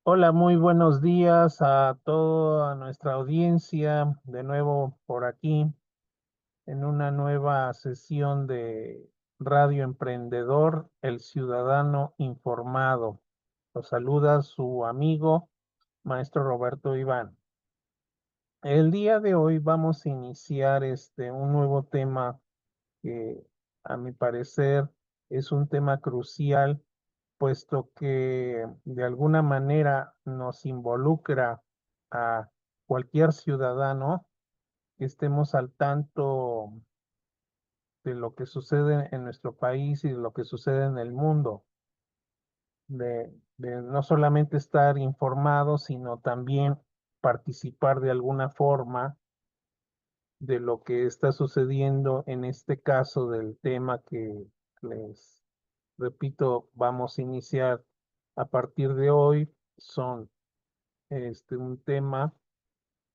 Hola, muy buenos días a toda nuestra audiencia. De nuevo por aquí en una nueva sesión de Radio Emprendedor, el ciudadano informado. Los saluda su amigo, maestro Roberto Iván. El día de hoy vamos a iniciar un nuevo tema que a mi parecer es un tema crucial, puesto que de alguna manera nos involucra a cualquier ciudadano que estemos al tanto de lo que sucede en nuestro país y de lo que sucede en el mundo, de no solamente estar informados, sino también participar de alguna forma de lo que está sucediendo en este caso del tema que les repito, vamos a iniciar a partir de hoy. Son un tema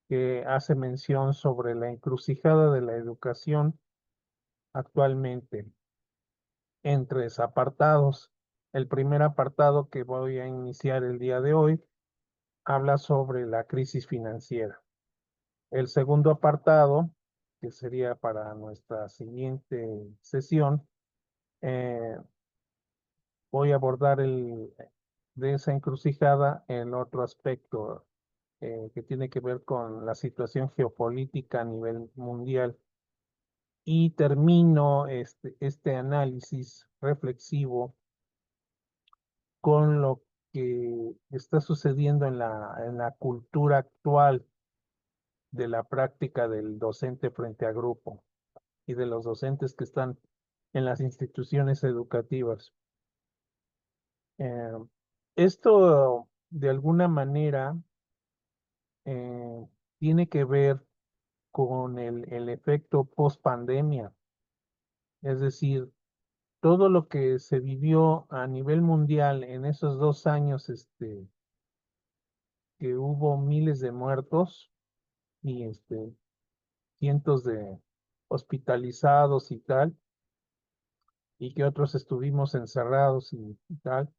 que hace mención sobre la encrucijada de la educación actualmente en tres apartados. El primer apartado que voy a iniciar el día de hoy habla sobre la crisis financiera. El segundo apartado, que sería para nuestra siguiente sesión, eh, voy a abordar de esa encrucijada el otro aspecto que tiene que ver con la situación geopolítica a nivel mundial. Y termino este análisis reflexivo con lo que está sucediendo en la cultura actual de la práctica del docente frente a grupo y de los docentes que están en las instituciones educativas. Eh, Esto, de alguna manera, eh, tiene que ver con el efecto post pandemia, es decir, todo lo que se vivió a nivel mundial en esos 2 años, que hubo miles de muertos y cientos de hospitalizados y tal, y que otros estuvimos encerrados y tal.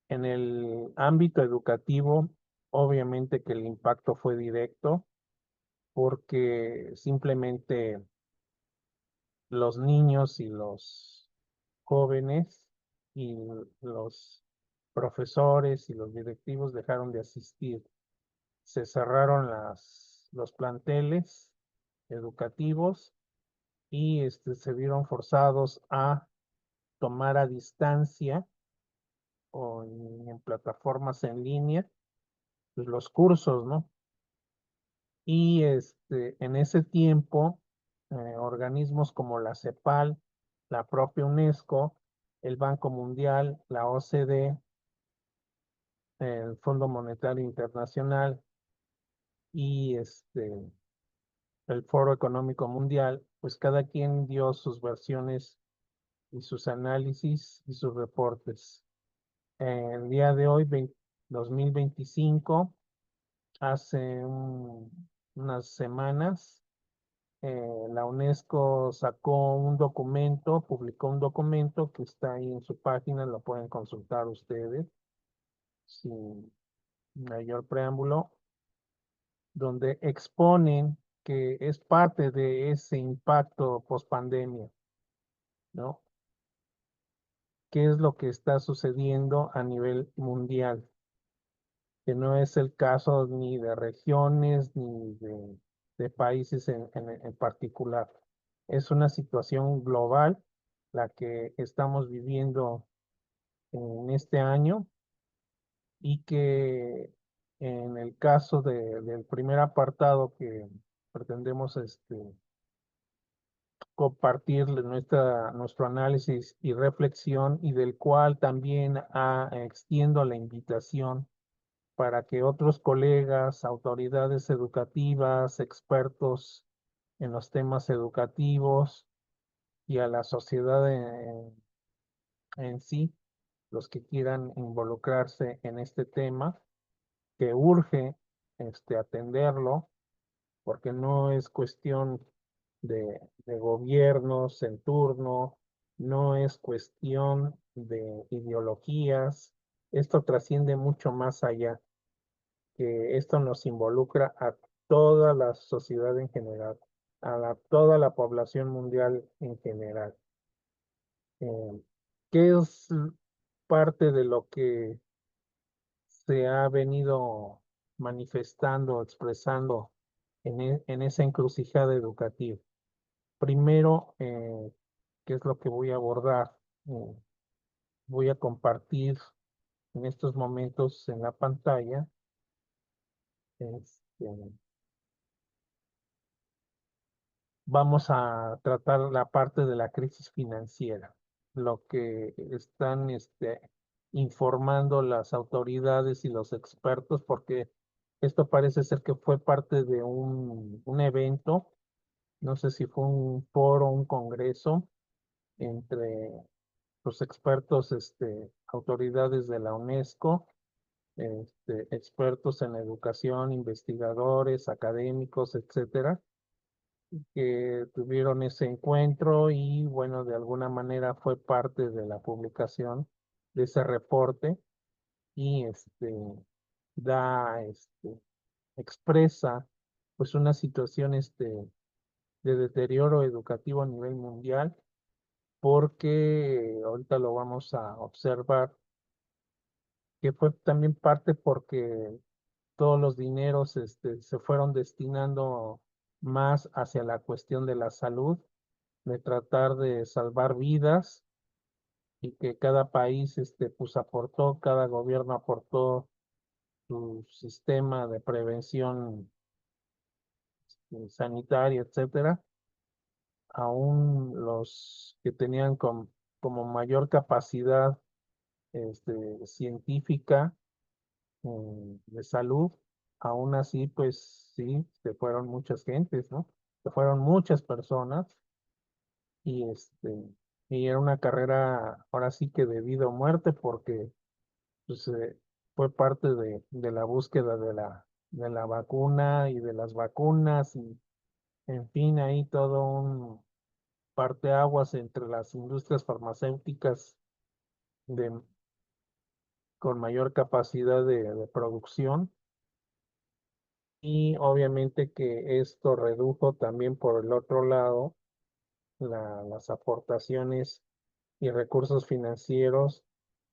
En el ámbito educativo, obviamente que el impacto fue directo porque simplemente los niños y los jóvenes y los profesores y los directivos dejaron de asistir. Se cerraron los planteles educativos y se vieron forzados a tomar a distancia o en plataformas en línea pues, los cursos, ¿no? Y en ese tiempo, organismos como la CEPAL, la propia UNESCO, el Banco Mundial, la OCDE, el Fondo Monetario Internacional y el Foro Económico Mundial, pues cada quien dio sus versiones y sus análisis y sus reportes. El día de hoy, 2025, hace unas semanas, la UNESCO sacó un documento, publicó un documento que está ahí en su página, lo pueden consultar ustedes sin mayor preámbulo, donde exponen que es parte de ese impacto post pandemia, ¿no? ¿Qué es lo que está sucediendo a nivel mundial? Que no es el caso ni de regiones ni de países en particular. Es una situación global la que estamos viviendo en este año y que en el caso del primer apartado que pretendemos compartir nuestro análisis y reflexión y del cual también extiendo la invitación para que otros colegas, autoridades educativas, expertos en los temas educativos y a la sociedad en sí, los que quieran involucrarse en este tema, que urge atenderlo, porque no es cuestión de gobiernos en turno, no es cuestión de ideologías, esto trasciende mucho más allá, que esto nos involucra a toda la sociedad en general, toda la población mundial en general. ¿Qué es parte de lo que se ha venido manifestando, expresando en esa encrucijada educativa? Primero, ¿qué es lo que voy a abordar? Eh, Voy a compartir en estos momentos en la pantalla. Este, vamos a tratar la parte de la crisis financiera, lo que están informando las autoridades y los expertos, porque esto parece ser que fue parte de un evento, no sé si fue un foro, un congreso entre los expertos, autoridades de la UNESCO, expertos en educación, investigadores, académicos, etcétera, que tuvieron ese encuentro y bueno, de alguna manera fue parte de la publicación de ese reporte y da, expresa pues una situación de deterioro educativo a nivel mundial, porque ahorita lo vamos a observar que fue también parte porque todos los dineros se fueron destinando más hacia la cuestión de la salud, de tratar de salvar vidas y que cada país pues aportó, cada gobierno aportó su sistema de prevención sanitaria, etcétera. Aún los que tenían como mayor capacidad científica, de salud, aún así, pues sí, se fueron muchas gentes, ¿no? Se fueron muchas personas y y era una carrera ahora sí que de vida o muerte, porque pues, fue parte de la búsqueda de la vacuna y de las vacunas y en fin, ahí todo un parteaguas entre las industrias farmacéuticas de, con mayor capacidad de producción. Y obviamente que esto redujo también por el otro lado las aportaciones y recursos financieros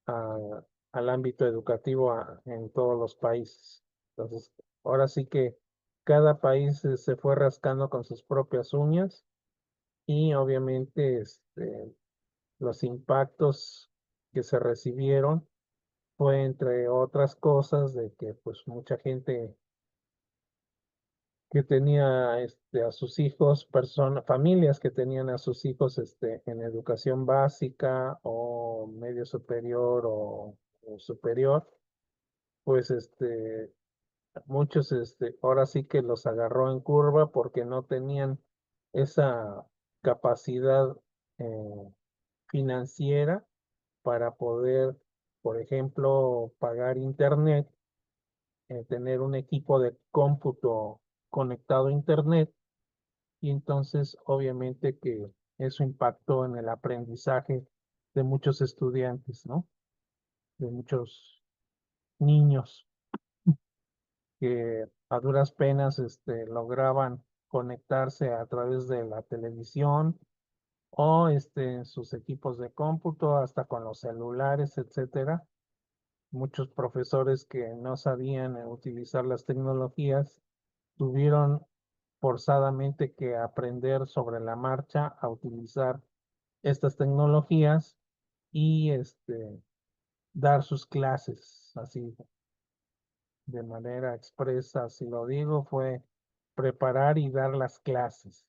al ámbito educativo en todos los países. Entonces, ahora sí que cada país se fue rascando con sus propias uñas y obviamente los impactos que se recibieron fue entre otras cosas de que pues mucha gente que tenía a sus hijos, familias que tenían a sus hijos en educación básica o medio superior o superior, pues muchos ahora sí que los agarró en curva porque no tenían esa capacidad eh, financiera para poder, por ejemplo, pagar internet, tener un equipo de cómputo conectado a internet. Y entonces, obviamente que eso impactó en el aprendizaje de muchos estudiantes, ¿no? De muchos niños que a duras penas lograban conectarse a través de la televisión o en sus equipos de cómputo, hasta con los celulares, etcétera. Muchos profesores que no sabían utilizar las tecnologías tuvieron forzadamente que aprender sobre la marcha a utilizar estas tecnologías y dar sus clases así de manera expresa, si lo digo, fue preparar y dar las clases,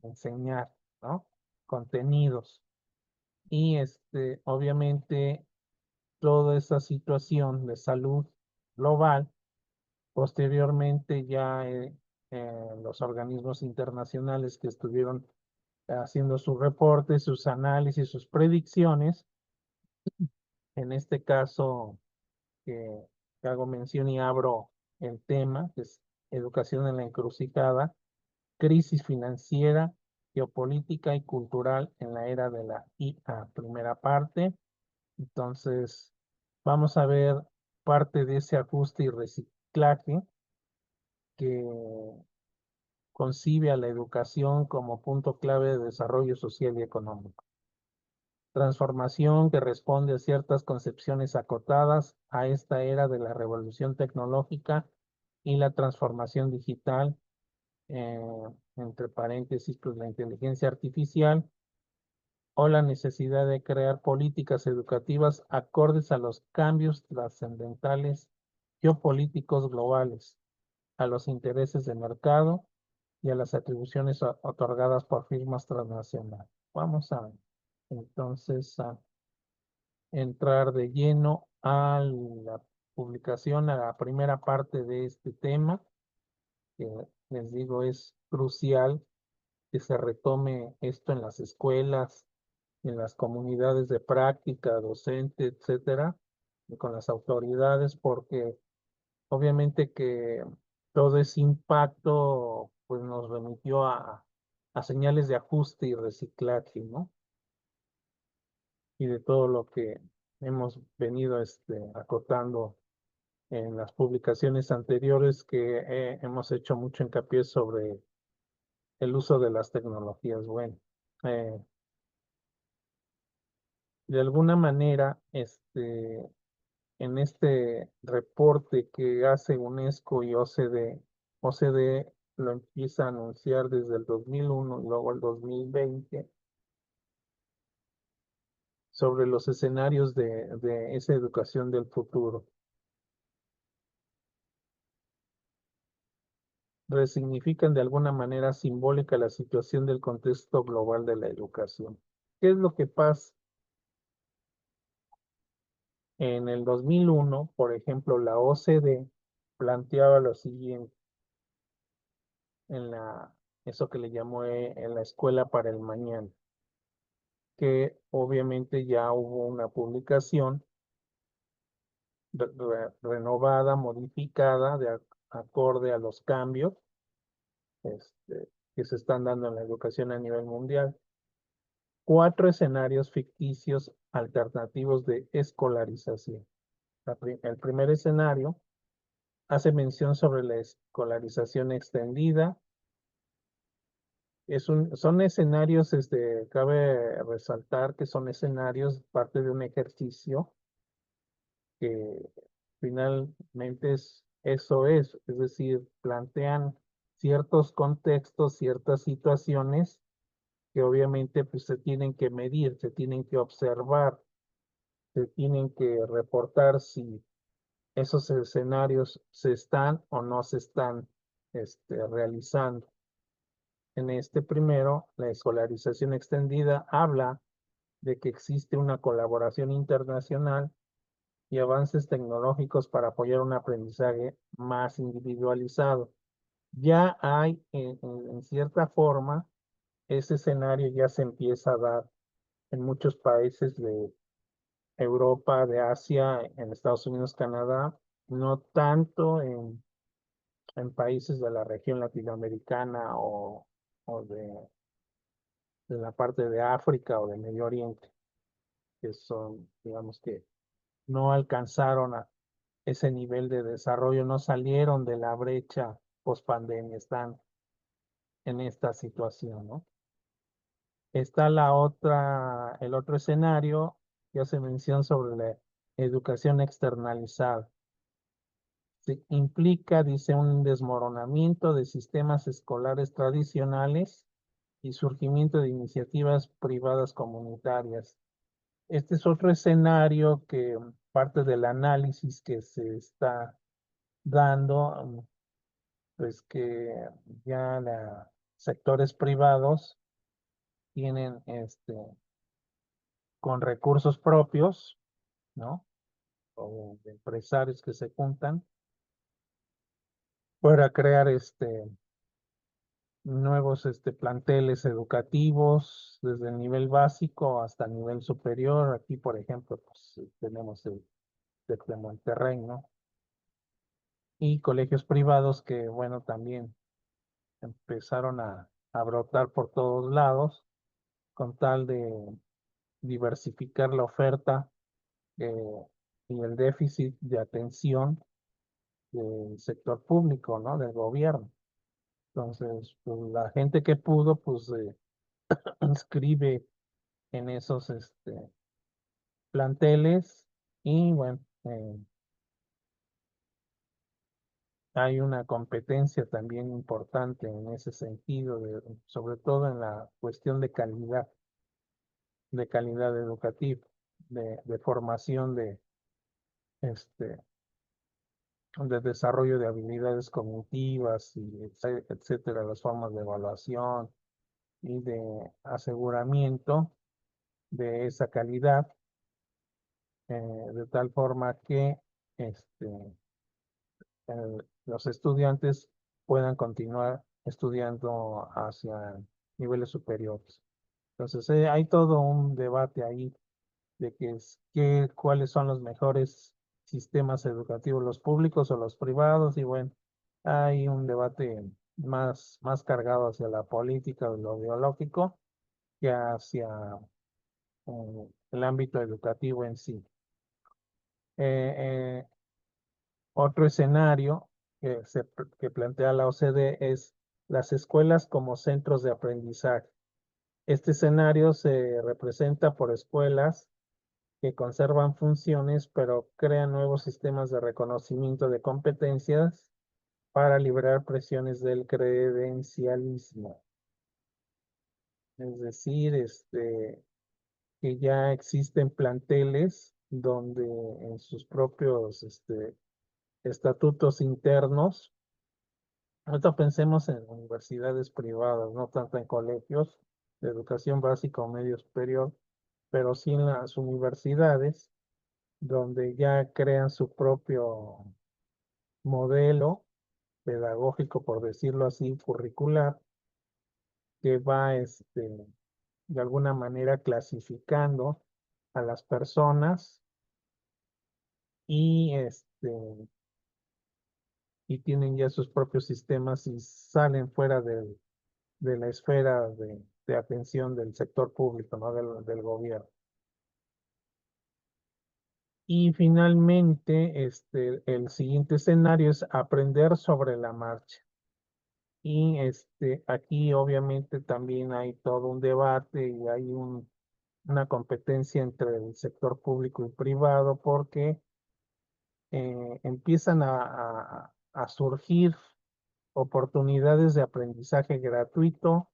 enseñar, ¿no? Contenidos. Y obviamente toda esa situación de salud global, posteriormente ya los organismos internacionales que estuvieron haciendo sus reportes, sus análisis, sus predicciones, en este caso que hago mención y abro el tema, que es educación en la encrucijada, crisis financiera, geopolítica y cultural en la era de la IA, primera parte. Entonces, Vamos a ver parte de ese ajuste y reciclaje que concibe a la educación como punto clave de desarrollo social y económico. Transformación que responde a ciertas concepciones acotadas a esta era de la revolución tecnológica y la transformación digital, eh, entre paréntesis, pues la inteligencia artificial, o la necesidad de crear políticas educativas acordes a los cambios trascendentales geopolíticos globales, a los intereses de mercado y a las atribuciones otorgadas por firmas transnacionales. Vamos a entonces a entrar de lleno a la publicación, a la primera parte de este tema, que les digo es crucial que se retome esto en las escuelas, en las comunidades de práctica, docente, etcétera, y con las autoridades, porque obviamente que todo ese impacto pues nos remitió a señales de ajuste y reciclaje, ¿no? Y de todo lo que hemos venido acotando en las publicaciones anteriores que hemos hecho mucho hincapié sobre el uso de las tecnologías. Bueno, eh, de alguna manera, en este reporte que hace UNESCO y OCDE lo empieza a anunciar desde el 2001 y luego el 2020 sobre los escenarios de esa educación del futuro. Resignifican de alguna manera simbólica la situación del contexto global de la educación. ¿Qué es lo que pasa? En el 2001, por ejemplo, la OCDE planteaba lo siguiente en eso que le llamó en la escuela para el mañana, que obviamente ya hubo una publicación renovada, modificada, acorde a los cambios que se están dando en la educación a nivel mundial. 4 escenarios ficticios alternativos de escolarización. El primer escenario hace mención sobre la escolarización extendida. Son escenarios, cabe resaltar que son escenarios parte de un ejercicio que finalmente es decir, plantean ciertos contextos, ciertas situaciones que obviamente pues, se tienen que medir, se tienen que observar, se tienen que reportar si esos escenarios se están o no se están realizando. En este primero, la escolarización extendida habla de que existe una colaboración internacional y avances tecnológicos para apoyar un aprendizaje más individualizado. Ya hay, en cierta forma, ese escenario ya se empieza a dar en muchos países de Europa, de Asia, en Estados Unidos, Canadá, no tanto en países de la región latinoamericana o de la parte de África o de Medio Oriente, que son, digamos que no alcanzaron a ese nivel de desarrollo, no salieron de la brecha post pandemia, están en esta situación, ¿no? Está el otro escenario que hace mención sobre la educación externalizada. Implica, dice, un desmoronamiento de sistemas escolares tradicionales y surgimiento de iniciativas privadas comunitarias. Este es otro escenario que parte del análisis que se está dando, pues que ya sectores privados tienen con recursos propios, ¿no? O de empresarios que se juntan para crear nuevos planteles educativos desde el nivel básico hasta el nivel superior. Aquí, por ejemplo, pues, tenemos el de Monterrey, ¿no? Y colegios privados que, bueno, también empezaron a brotar por todos lados con tal de diversificar la oferta. y el déficit de atención del sector público, ¿no? Del gobierno. Entonces, pues, la gente que pudo, pues, inscribe en esos planteles y bueno, hay una competencia también importante en ese sentido, sobre todo en la cuestión de calidad educativa, de formación este, de desarrollo de habilidades cognitivas y etcétera, las formas de evaluación y de aseguramiento de esa calidad, de tal forma que los estudiantes puedan continuar estudiando hacia niveles superiores. Entonces, hay todo un debate ahí de cuáles son los mejores sistemas educativos, los públicos o los privados, y bueno, hay un debate más cargado hacia la política o lo ideológico que hacia el ámbito educativo en sí. Eh, Otro escenario que plantea la OCDE es las escuelas como centros de aprendizaje. Este escenario se representa por escuelas que conservan funciones, pero crean nuevos sistemas de reconocimiento de competencias para liberar presiones del credencialismo. Es decir, que ya existen planteles donde en sus propios estatutos internos, ahorita pensemos en universidades privadas, no tanto en colegios de educación básica o medio superior, pero sí en las universidades, donde ya crean su propio modelo pedagógico, por decirlo así, curricular, que va de alguna manera clasificando a las personas y, y tienen ya sus propios sistemas y salen fuera de la esfera de atención del sector público, ¿no? Del gobierno. Y finalmente, el siguiente escenario es aprender sobre la marcha. Y aquí obviamente también hay todo un debate y hay una competencia entre el sector público y privado porque empiezan a surgir oportunidades de aprendizaje gratuito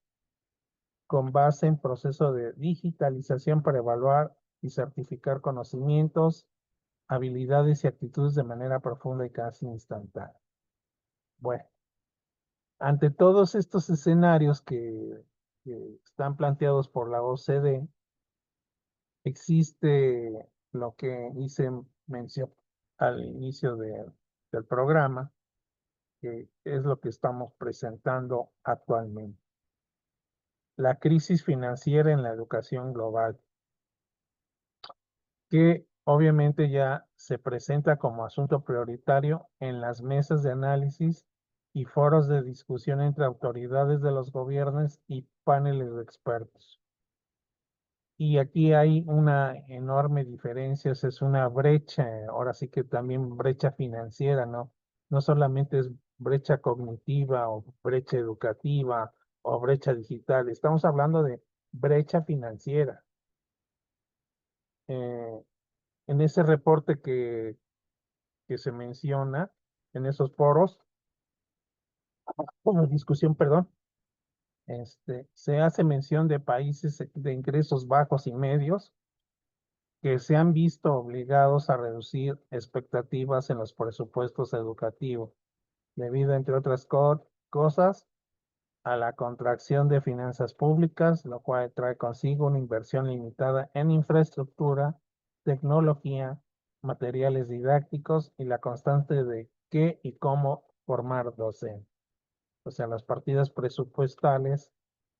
con base en proceso de digitalización para evaluar y certificar conocimientos, habilidades y actitudes de manera profunda y casi instantánea. Bueno, ante todos estos escenarios que están planteados por la OCDE, existe lo que hice mención al inicio del programa, que es lo que estamos presentando actualmente. La crisis financiera en la educación global, que obviamente ya se presenta como asunto prioritario en las mesas de análisis y foros de discusión entre autoridades de los gobiernos y paneles de expertos. Y aquí hay una enorme diferencia, es una brecha, ahora sí que también brecha financiera, ¿no? No solamente es brecha cognitiva o brecha educativa o brecha digital, estamos hablando de brecha financiera. Eh, en ese reporte que se menciona, en esos foros, como discusión, perdón, se hace mención de países de ingresos bajos y medios que se han visto obligados a reducir expectativas en los presupuestos educativos, debido, entre otras cosas, a la contracción de finanzas públicas, lo cual trae consigo una inversión limitada en infraestructura, tecnología, materiales didácticos y la constante de qué y cómo formar docentes. O sea, las partidas presupuestales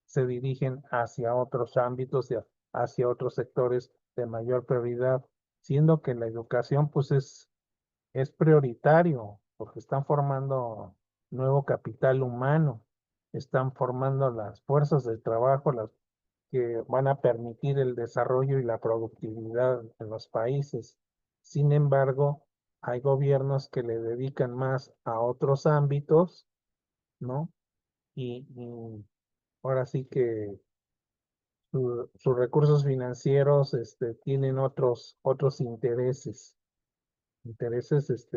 se dirigen hacia otros ámbitos, hacia otros sectores de mayor prioridad, siendo que la educación pues es prioritario, porque están formando nuevo capital humano, están formando las fuerzas del trabajo, las que van a permitir el desarrollo y la productividad en los países. Sin embargo, hay gobiernos que le dedican más a otros ámbitos, ¿no? Y ahora sí que sus recursos financieros tienen otros intereses, intereses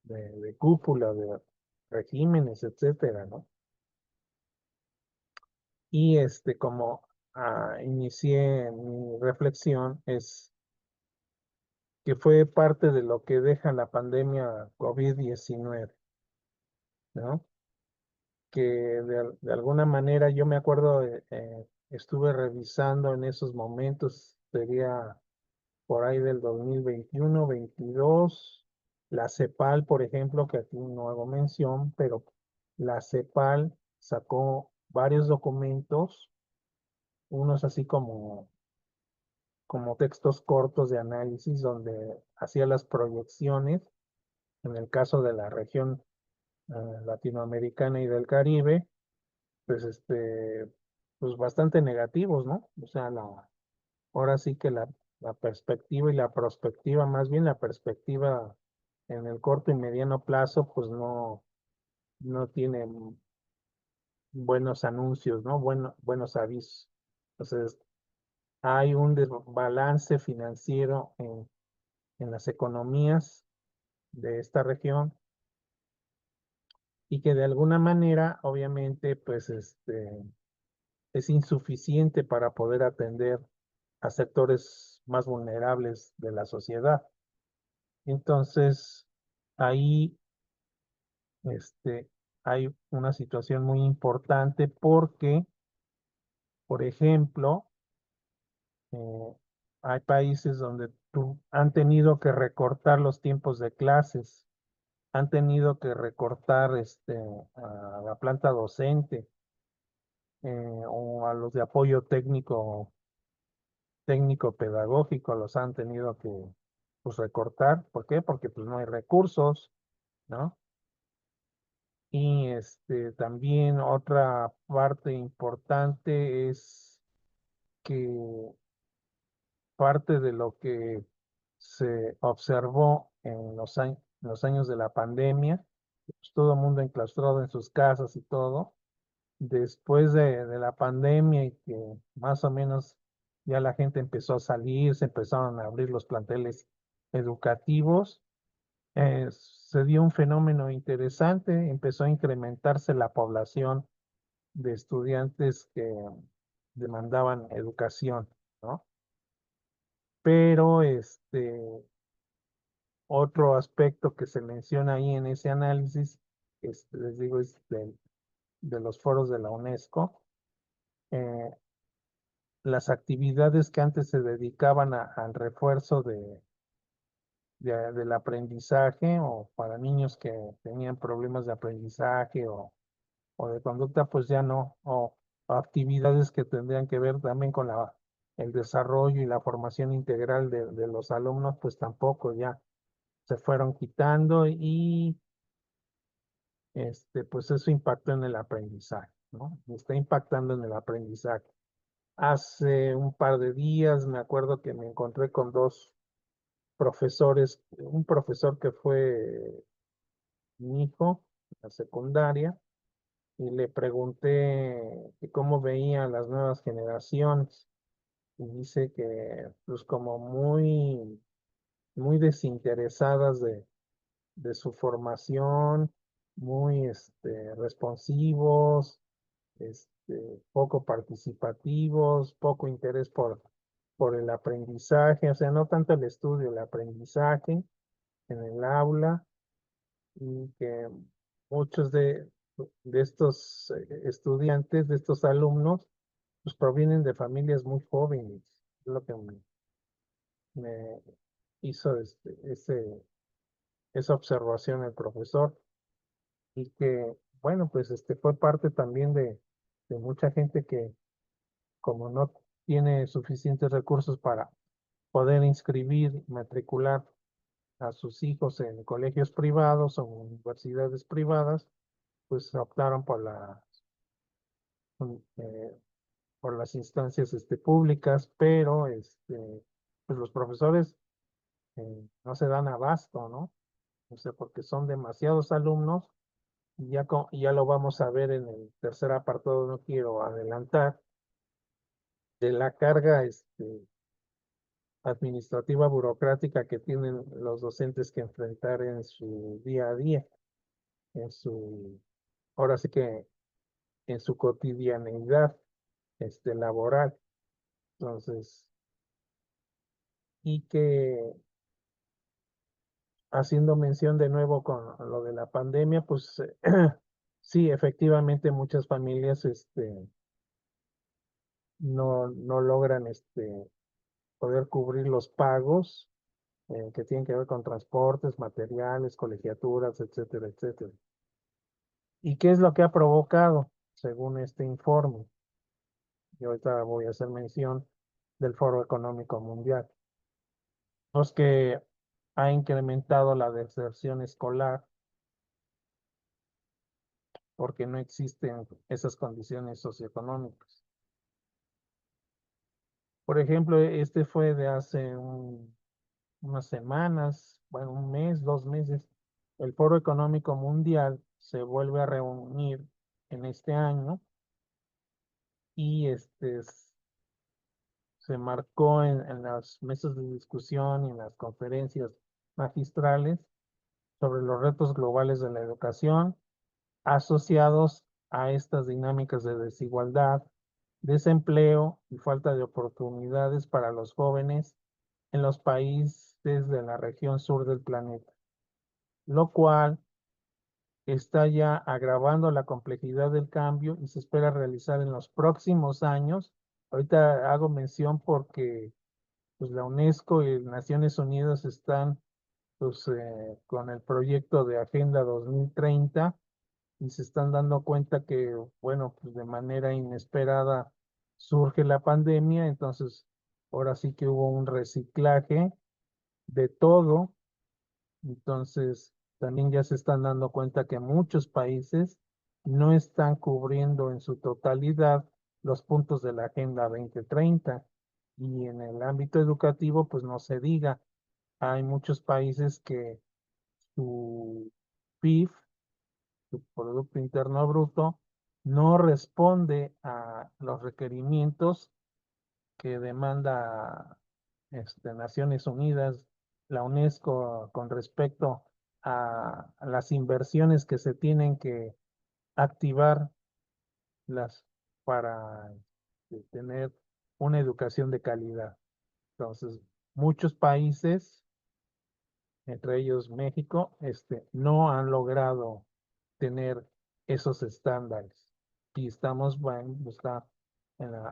de cúpula, de regímenes, etcétera, ¿no? Y como inicié mi reflexión, es que fue parte de lo que deja la pandemia COVID-19, ¿no? Que de alguna manera yo me acuerdo, estuve revisando en esos momentos, sería por ahí del 2021, 22, la CEPAL, por ejemplo, que aquí no hago mención, pero la CEPAL sacó varios documentos, unos así como textos cortos de análisis donde hacía las proyecciones, en el caso de la región latinoamericana y del Caribe, pues pues bastante negativos, ¿no? O sea, ahora sí que la perspectiva y la prospectiva, más bien la perspectiva en el corto y mediano plazo, pues no tiene buenos anuncios, ¿no? Buenos avisos. Entonces, hay un desbalance financiero en las economías de esta región y que de alguna manera, obviamente, pues es insuficiente para poder atender a sectores más vulnerables de la sociedad. Entonces, ahí hay una situación muy importante porque, por ejemplo, eh, hay países donde han tenido que recortar los tiempos de clases, han tenido que recortar a la planta docente, o a los de apoyo técnico pedagógico los han tenido que pues recortar. ¿Por qué? Porque pues no hay recursos, ¿no? Y también otra parte importante es que parte de lo que se observó en los años de la pandemia, pues todo el mundo enclaustrado en sus casas y todo, después de la pandemia y que más o menos ya la gente empezó a salir, se empezaron a abrir los planteles educativos, se dio un fenómeno interesante, empezó a incrementarse la población de estudiantes que demandaban educación, ¿no? Pero otro aspecto que se menciona ahí en ese análisis, les digo, es de los foros de la UNESCO, eh, las actividades que antes se dedicaban al refuerzo del aprendizaje o para niños que tenían problemas de aprendizaje o de conducta, pues ya no, o actividades que tendrían que ver también con el desarrollo y la formación integral de los alumnos, pues tampoco ya se fueron quitando y pues eso impactó en el aprendizaje, ¿no? Está impactando en el aprendizaje. Hace un par de días me acuerdo que me encontré con dos profesores, un profesor que fue mi hijo en la secundaria, y le pregunté que cómo veía las nuevas generaciones. Y dice que, pues, como muy desinteresadas de su formación, muy responsivos, poco participativos, poco interés por el aprendizaje, o sea, no tanto el estudio, el aprendizaje en el aula, y que muchos de estos estudiantes, de estos alumnos, pues provienen de familias muy jóvenes. Es lo que me hizo esa observación el profesor, y que, bueno, pues fue parte también de mucha gente que, como no tiene suficientes recursos para poder inscribir, matricular a sus hijos en colegios privados o universidades privadas, pues optaron eh, por las instancias públicas, pero pues los profesores no se dan abasto, ¿no? O sea, porque son demasiados alumnos y ya lo vamos a ver en el tercer apartado, no quiero adelantar, de la carga administrativa burocrática que tienen los docentes que enfrentar en su día a día, en su, ahora sí que en su cotidianeidad laboral. Entonces, y que haciendo mención de nuevo con lo de la pandemia, pues sí, efectivamente muchas familias no logran poder cubrir los pagos que tienen que ver con transportes, materiales, colegiaturas, etcétera, etcétera. ¿Y qué es lo que ha provocado, según este informe? Y ahorita voy a hacer mención del Foro Económico Mundial. Pues que ha incrementado la deserción escolar porque no existen esas condiciones socioeconómicas. Por ejemplo, este fue de hace unas semanas, bueno, un mes, 2 meses. El Foro Económico Mundial se vuelve a reunir en este año y se marcó en las mesas de discusión y en las conferencias magistrales sobre los retos globales de la educación asociados a estas dinámicas de desigualdad, desempleo y falta de oportunidades para los jóvenes en los países de la región sur del planeta, lo cual está ya agravando la complejidad del cambio y se espera realizar en los próximos años. Ahorita hago mención porque pues, la UNESCO y Naciones Unidas están pues, con el proyecto de Agenda 2030 y se están dando cuenta que, bueno, pues de manera inesperada surge la pandemia, entonces ahora sí que hubo un reciclaje de todo, entonces también ya se están dando cuenta que muchos países no están cubriendo en su totalidad los puntos de la Agenda 2030 y en el ámbito educativo, pues no se diga, hay muchos países que su PIB, su Producto Interno Bruto, no responde a los requerimientos que demanda Naciones Unidas, la UNESCO, con respecto a las inversiones que se tienen que activar las, para tener una educación de calidad. Entonces, muchos países, entre ellos México, no han logrado tener esos estándares. Y estamos, bueno, está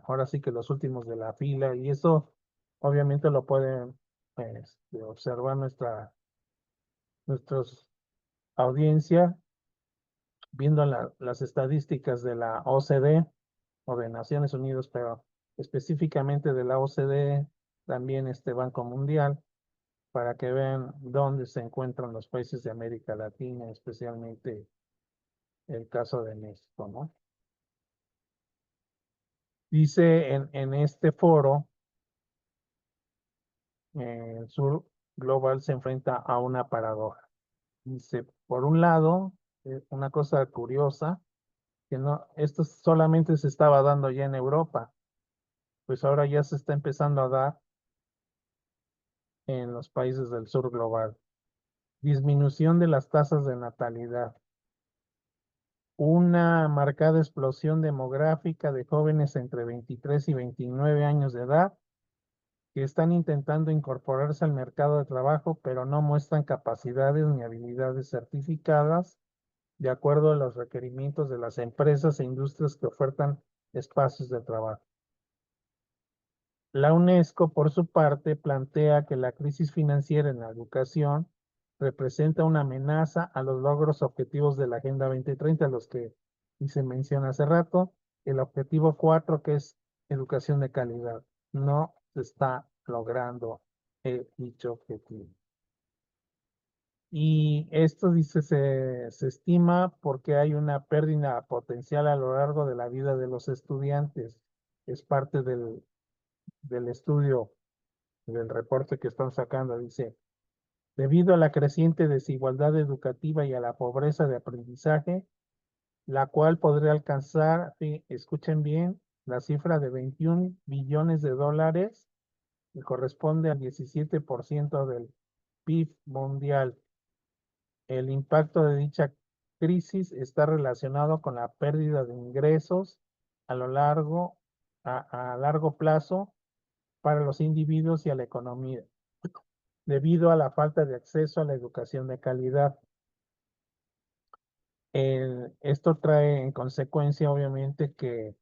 ahora sí que los últimos de la fila, y eso obviamente lo pueden observar nuestros audiencia viendo las estadísticas de la OCDE o de Naciones Unidas, pero específicamente de la OCDE, también este Banco Mundial, para que vean dónde se encuentran los países de América Latina, especialmente el caso de México, ¿no? Dice en este foro, el sur global se enfrenta a una paradoja. Dice, por un lado, una cosa curiosa, que no, esto solamente se estaba dando ya en Europa, pues ahora ya se está empezando a dar en los países del sur global. Disminución de las tasas de natalidad, una marcada explosión demográfica de jóvenes entre 23 y 29 años de edad que están intentando incorporarse al mercado de trabajo, pero no muestran capacidades ni habilidades certificadas de acuerdo a los requerimientos de las empresas e industrias que ofertan espacios de trabajo. La UNESCO, por su parte, plantea que la crisis financiera en la educación representa una amenaza a los logros objetivos de la Agenda 2030, los que hice mención hace rato, el objetivo 4, que es educación de calidad. No se está logrando dicho objetivo. Y esto dice, se estima porque hay una pérdida potencial a lo largo de la vida de los estudiantes. Es parte del estudio, del reporte que están sacando. Dice, Debido a la creciente desigualdad educativa y a la pobreza de aprendizaje, la cual podría alcanzar, sí, escuchen bien, la cifra de 21 billones de dólares, que corresponde al 17% del PIB mundial. El impacto de dicha crisis está relacionado con la pérdida de ingresos a lo a largo plazo para los individuos y a la economía, debido a la falta de acceso a la educación de calidad. Esto trae en consecuencia, obviamente, que,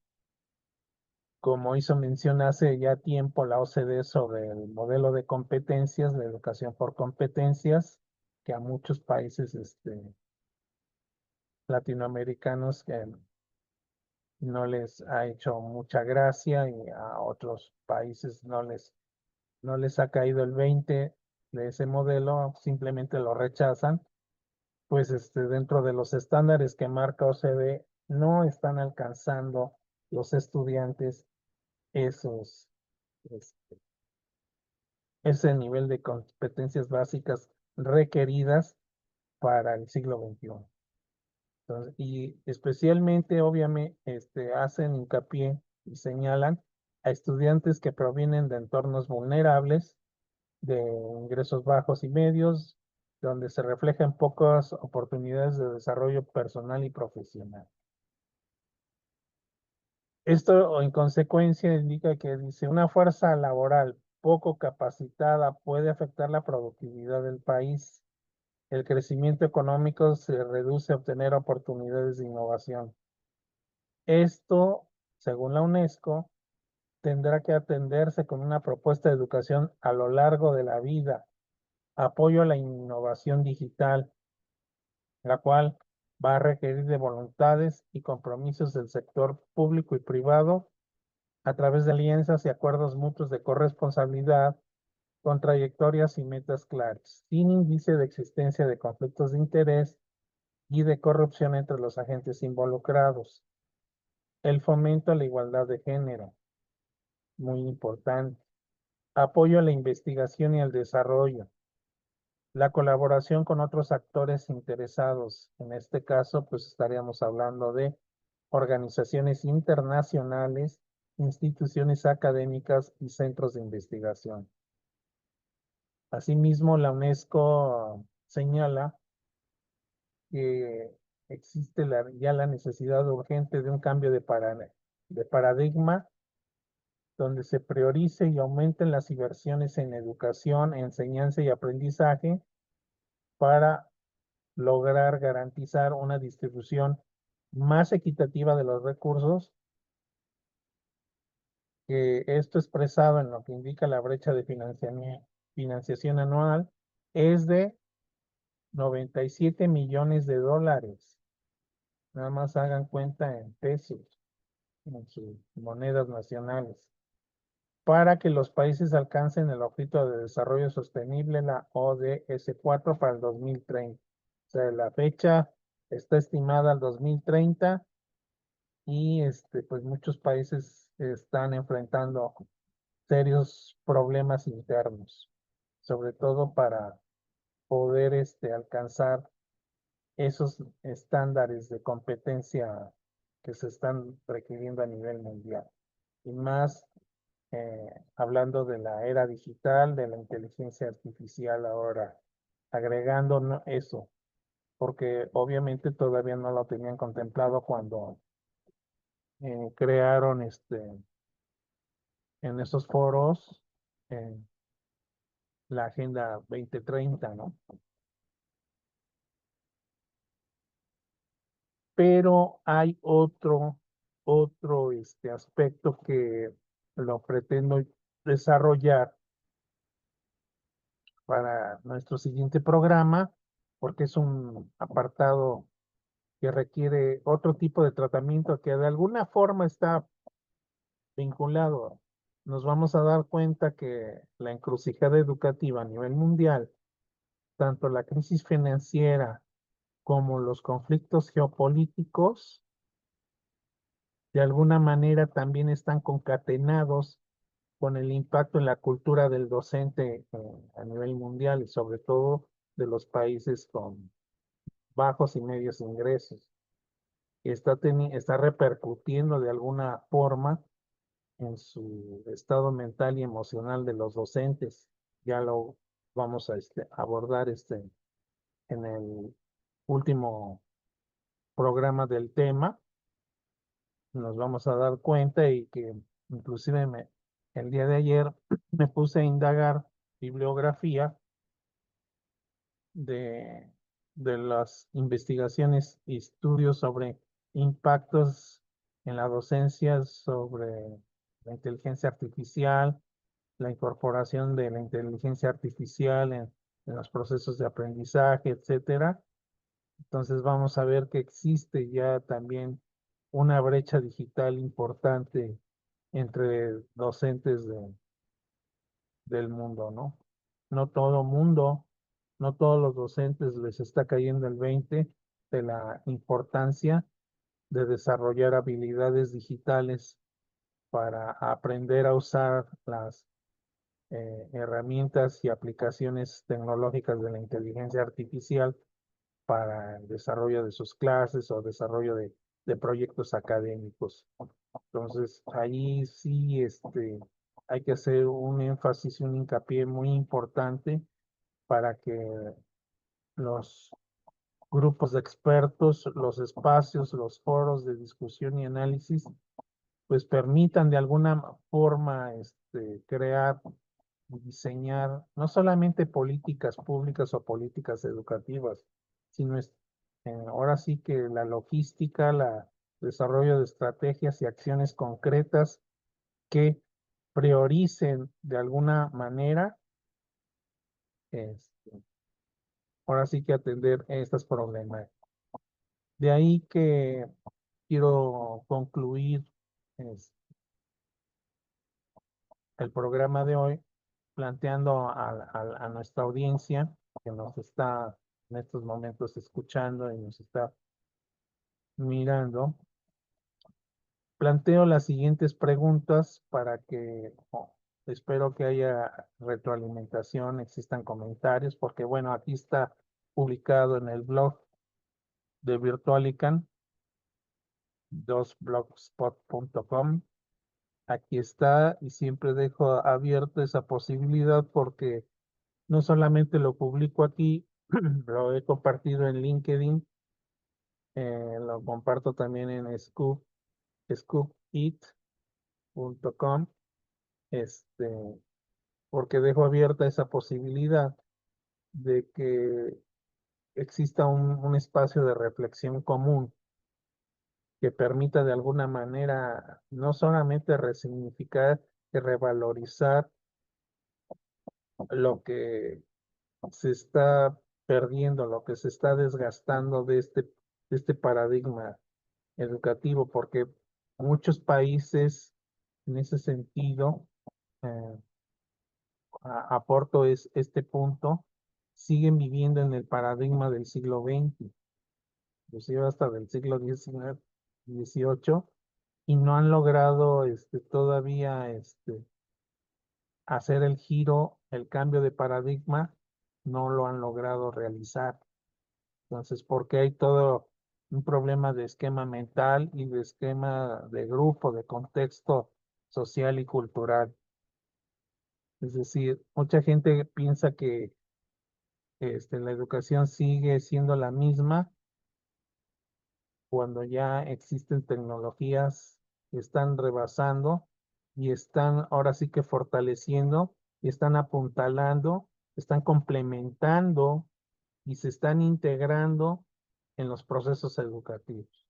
como hizo mención hace ya tiempo la OCDE sobre el modelo de competencias, la educación por competencias, que a muchos países latinoamericanos no les ha hecho mucha gracia y a otros países no les ha caído el 20 de ese modelo, simplemente lo rechazan, pues dentro de los estándares que marca OCDE no están alcanzando los estudiantes esos, este, ese nivel de competencias básicas requeridas para el siglo XXI. Entonces, y especialmente, obviamente, hacen hincapié y señalan a estudiantes que provienen de entornos vulnerables, de ingresos bajos y medios, donde se reflejan pocas oportunidades de desarrollo personal y profesional. Esto, en consecuencia, indica que dice, una fuerza laboral poco capacitada puede afectar la productividad del país. El crecimiento económico se reduce a obtener oportunidades de innovación. Esto, según la UNESCO, tendrá que atenderse con una propuesta de educación a lo largo de la vida, apoyo a la innovación digital, la cual va a requerir de voluntades y compromisos del sector público y privado a través de alianzas y acuerdos mutuos de corresponsabilidad con trayectorias y metas claras, sin índice de existencia de conflictos de interés y de corrupción entre los agentes involucrados. El fomento a la igualdad de género, muy importante. Apoyo a la investigación y al desarrollo. La colaboración con otros actores interesados. En este caso, pues estaríamos hablando de organizaciones internacionales, instituciones académicas y centros de investigación. Asimismo, la UNESCO señala que existe ya la necesidad urgente de un cambio de paradigma donde se priorice y aumenten las inversiones en educación, enseñanza y aprendizaje para lograr garantizar una distribución más equitativa de los recursos, que esto expresado en lo que indica la brecha de financiación anual es de 97 millones de dólares. Nada más hagan cuenta en pesos, en sus monedas nacionales, para que los países alcancen el objetivo de desarrollo sostenible, la ODS 4 para el 2030. O sea, la fecha está estimada al 2030 y pues muchos países están enfrentando serios problemas internos, sobre todo para poder alcanzar esos estándares de competencia que se están requiriendo a nivel mundial. Y más hablando de la era digital, de la inteligencia artificial ahora, agregando eso, porque obviamente todavía no lo tenían contemplado cuando crearon en esos foros eh, la Agenda 2030, ¿no? Pero hay otro aspecto que lo pretendo desarrollar para nuestro siguiente programa, porque es un apartado que requiere otro tipo de tratamiento que de alguna forma está vinculado. Nos vamos a dar cuenta que la encrucijada educativa a nivel mundial, tanto la crisis financiera como los conflictos geopolíticos, de alguna manera también están concatenados con el impacto en la cultura del docente a nivel mundial y sobre todo de los países con bajos y medios ingresos. Está repercutiendo de alguna forma en su estado mental y emocional de los docentes. Ya lo vamos a abordar en el último programa del tema. Nos vamos a dar cuenta y que inclusive el día de ayer me puse a indagar bibliografía de, de las investigaciones y estudios sobre impactos en la docencia sobre la inteligencia artificial, la incorporación de la inteligencia artificial en los procesos de aprendizaje, etcétera. Entonces vamos a ver que existe ya también una brecha digital importante entre docentes del mundo, ¿no? No todo mundo, no todos los docentes les está cayendo el 20 de la importancia de desarrollar habilidades digitales para aprender a usar las herramientas y aplicaciones tecnológicas de la inteligencia artificial para el desarrollo de sus clases o desarrollo de proyectos académicos. Entonces, ahí sí hay que hacer un énfasis y un hincapié muy importante para que los grupos de expertos, los espacios, los foros de discusión y análisis, pues permitan de alguna forma crear y diseñar no solamente políticas públicas o políticas educativas, sino ahora sí que la logística, el desarrollo de estrategias y acciones concretas que prioricen de alguna manera, este, ahora sí que atender estas problemas. De ahí que quiero concluir este, el programa de hoy planteando a nuestra audiencia que nos está en estos momentos escuchando y nos está mirando, planteo las siguientes preguntas para que espero que haya retroalimentación, existan comentarios, porque bueno, aquí está publicado en el blog de Virtualican, 2blogspot.com. Aquí está y siempre dejo abierta esa posibilidad porque no solamente lo publico aquí, lo he compartido en LinkedIn, lo comparto también en scoopit.com, porque dejo abierta esa posibilidad de que exista un espacio de reflexión común que permita de alguna manera no solamente resignificar y revalorizar lo que se está perdiendo, lo que se está desgastando de este paradigma educativo, porque muchos países en ese sentido, eh, aporto este punto, siguen viviendo en el paradigma del siglo XX, inclusive hasta del siglo XIX, XVIII, y no han logrado todavía hacer el giro, el cambio de paradigma, no lo han logrado realizar. Entonces, porque hay todo un problema de esquema mental y de esquema de grupo, de contexto social y cultural. Es decir, mucha gente piensa que la educación sigue siendo la misma cuando ya existen tecnologías que están rebasando y están ahora sí que fortaleciendo y están apuntalando, están complementando y se están integrando en los procesos educativos.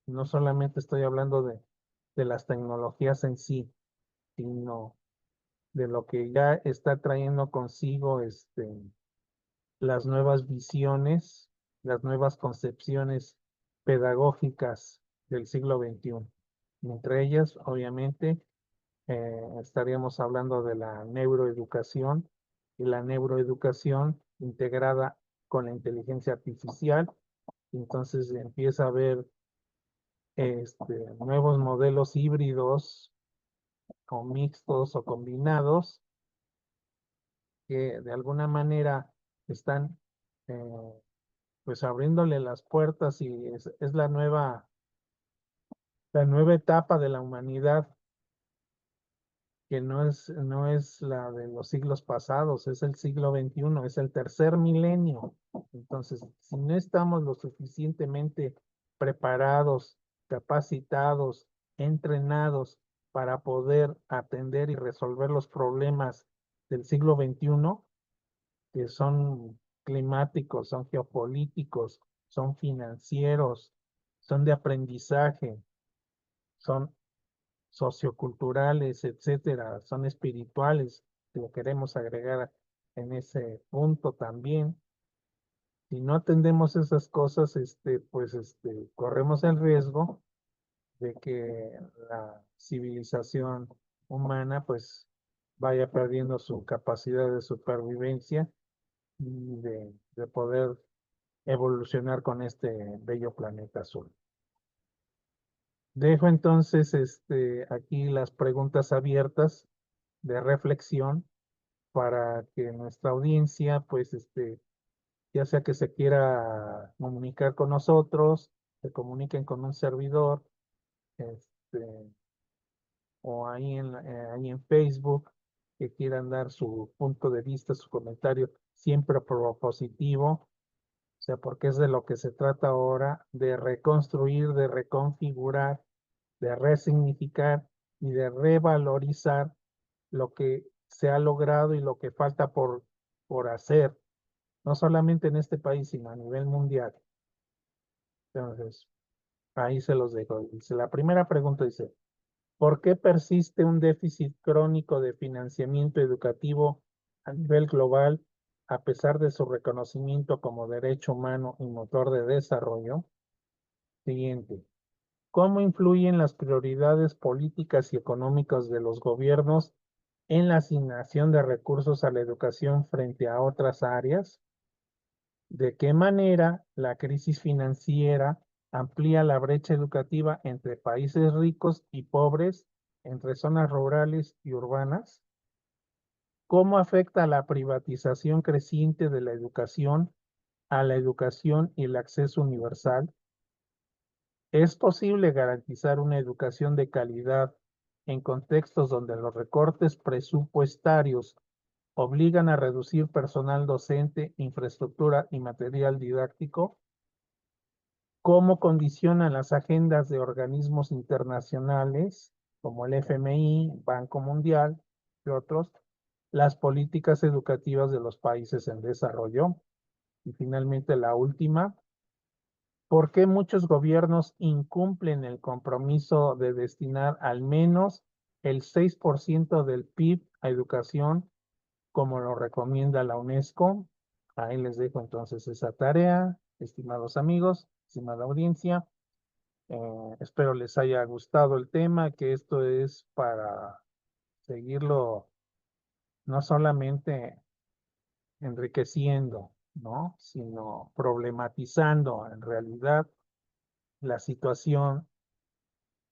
No solamente estoy hablando de las tecnologías en sí, sino de lo que ya está trayendo consigo las nuevas visiones, las nuevas concepciones pedagógicas del siglo XXI. Entre ellas, obviamente, estaríamos hablando de la neuroeducación y la neuroeducación integrada con la inteligencia artificial. Entonces empieza a haber nuevos modelos híbridos o mixtos o combinados que de alguna manera están pues abriéndole las puertas y es la nueva etapa de la humanidad que no es la de los siglos pasados, es el siglo XXI, es el tercer milenio. Entonces, si no estamos lo suficientemente preparados, capacitados, entrenados para poder atender y resolver los problemas del siglo XXI, que son climáticos, son geopolíticos, son financieros, son de aprendizaje, son socioculturales, etcétera, son espirituales, si lo queremos agregar en ese punto también. Si no atendemos esas cosas, pues corremos el riesgo de que la civilización humana pues vaya perdiendo su capacidad de supervivencia y de poder evolucionar con este bello planeta azul. Dejo entonces aquí las preguntas abiertas de reflexión para que nuestra audiencia, pues, ya sea que se quiera comunicar con nosotros, se comuniquen con un servidor, este, o ahí en Facebook, que quieran dar su punto de vista, su comentario, siempre propositivo, o sea, porque es de lo que se trata ahora, de reconstruir, de reconfigurar, de resignificar y de revalorizar lo que se ha logrado y lo que falta por hacer, no solamente en este país, sino a nivel mundial. Entonces, ahí se los dejo. Dice, la primera pregunta dice, ¿por qué persiste un déficit crónico de financiamiento educativo a nivel global a pesar de su reconocimiento como derecho humano y motor de desarrollo? Siguiente. ¿Cómo influyen las prioridades políticas y económicas de los gobiernos en la asignación de recursos a la educación frente a otras áreas? ¿De qué manera la crisis financiera amplía la brecha educativa entre países ricos y pobres, entre zonas rurales y urbanas? ¿Cómo afecta la privatización creciente de la educación a la educación y el acceso universal? ¿Es posible garantizar una educación de calidad en contextos donde los recortes presupuestarios obligan a reducir personal docente, infraestructura y material didáctico? ¿Cómo condicionan las agendas de organismos internacionales como el FMI, Banco Mundial y otros las políticas educativas de los países en desarrollo? Y finalmente la última, ¿por qué muchos gobiernos incumplen el compromiso de destinar al menos el 6% del PIB a educación, como lo recomienda la UNESCO? Ahí les dejo entonces esa tarea, estimados amigos, estimada audiencia. Espero les haya gustado el tema, que esto es para seguirlo no solamente enriqueciendo, ¿no? Sino problematizando en realidad la situación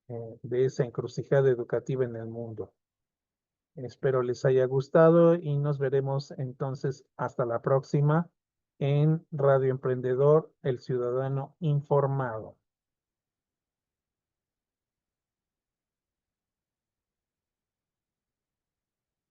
de esa encrucijada educativa en el mundo. Espero les haya gustado y nos veremos entonces hasta la próxima en Radio Emprendedor, el ciudadano informado.